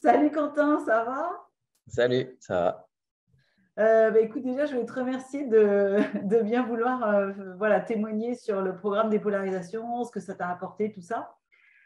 Salut Quentin, ça va? Salut, ça va? Écoute, déjà, je voulais te remercier de bien vouloir voilà, témoigner sur le programme dépolarisation, ce que ça t'a apporté, tout ça.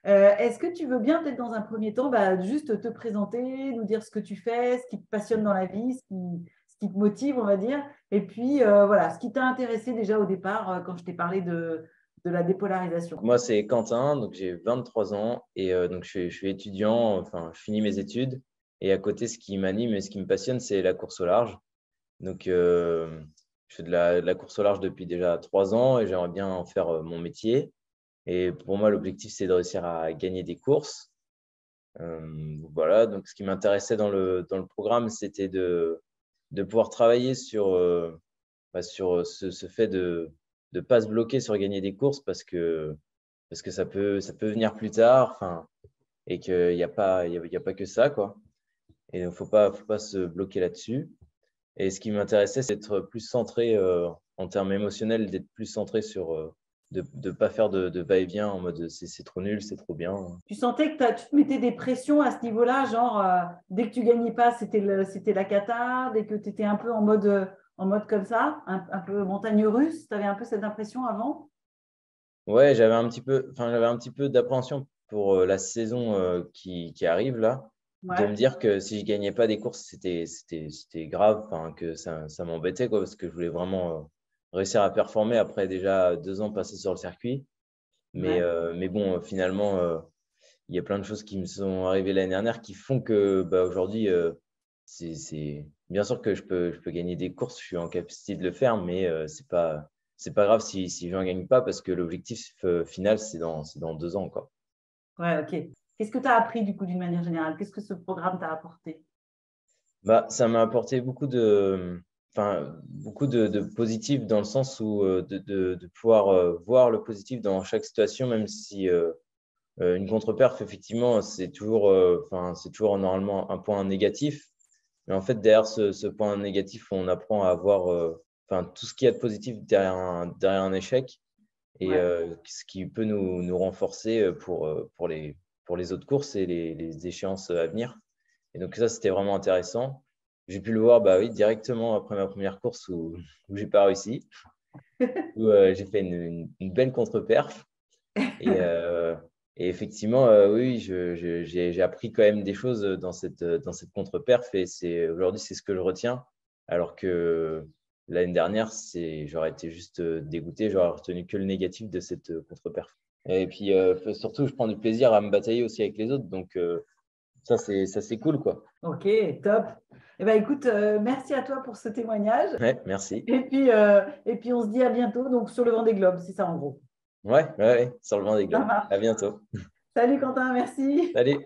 Est-ce que tu veux bien, peut-être dans un premier temps, juste te présenter, nous dire ce que tu fais, ce qui te passionne dans la vie, ce qui te motive, on va dire, et puis voilà, ce qui t'a intéressé déjà au départ quand je t'ai parlé de la dépolarisation. Moi, c'est Quentin, donc j'ai 23 ans et donc je suis étudiant, enfin, je finis mes études. Et à côté, ce qui m'anime et ce qui me passionne, c'est la course au large. Donc, je fais de la course au large depuis déjà 3 ans et j'aimerais bien en faire mon métier. Et pour moi, l'objectif, c'est de réussir à gagner des courses. Voilà, donc ce qui m'intéressait dans le programme, c'était de pouvoir travailler sur ce fait de ne pas se bloquer sur gagner des courses parce que ça peut venir plus tard, enfin, et qu'il n'y a pas, il y a pas que ça, quoi. Et il ne faut pas se bloquer là-dessus. Et ce qui m'intéressait, c'est d'être plus centré en termes émotionnels, d'être plus centré sur de ne pas faire de va-et-vient en mode c'est trop nul, c'est trop bien. Tu sentais que tu te mettais des pressions à ce niveau-là, genre dès que tu gagnais pas, c'était la cata, dès que tu étais un peu en mode comme ça, un peu montagne russe, tu avais un peu cette impression avant? Ouais, j'avais un petit peu d'appréhension pour la saison qui arrive là, de me Ouais, dire que si je gagnais pas des courses, c'était grave, enfin, que ça m'embêtait, quoi, parce que je voulais vraiment réussir à performer après déjà 2 ans passés sur le circuit. Mais, ouais. bon, finalement, il y a plein de choses qui me sont arrivées l'année dernière qui font que aujourd'hui, bien sûr que je peux gagner des courses, je suis en capacité de le faire, mais c'est pas grave si je n'en gagne pas parce que l'objectif final, c'est dans 2 ans, quoi. Ouais, ok. Qu'est-ce que tu as appris du coup d'une manière générale? Qu'est-ce que ce programme t'a apporté? Ça m'a apporté beaucoup de positif dans le sens où de pouvoir voir le positif dans chaque situation, même si une contre-perf, effectivement, c'est toujours normalement un point négatif. Mais en fait, derrière ce point négatif, on apprend à voir tout ce qu'il y a de positif derrière un échec et Ouais, ce qui peut nous renforcer pour les autres courses et les échéances à venir. Et donc ça, c'était vraiment intéressant. J'ai pu le voir bah oui, directement après ma première course où j'ai pas réussi, où j'ai fait une belle contre-perf. Et, effectivement, oui, j'ai appris quand même des choses dans cette contre-perf et aujourd'hui, c'est ce que je retiens. Alors que l'année dernière, j'aurais été juste dégoûté, j'aurais retenu que le négatif de cette contre-perf. Et puis, surtout, je prends du plaisir à me batailler aussi avec les autres. Donc, ça, c'est cool, quoi. ok, top. Eh ben, écoute, merci à toi pour ce témoignage. Ouais, merci. Et puis, on se dit à bientôt donc, sur le Vendée Globe, c'est ça en gros. Ouais, ouais, ouais, sur le vent des Ça globes. À marche. bientôt. Salut Quentin, merci. Salut.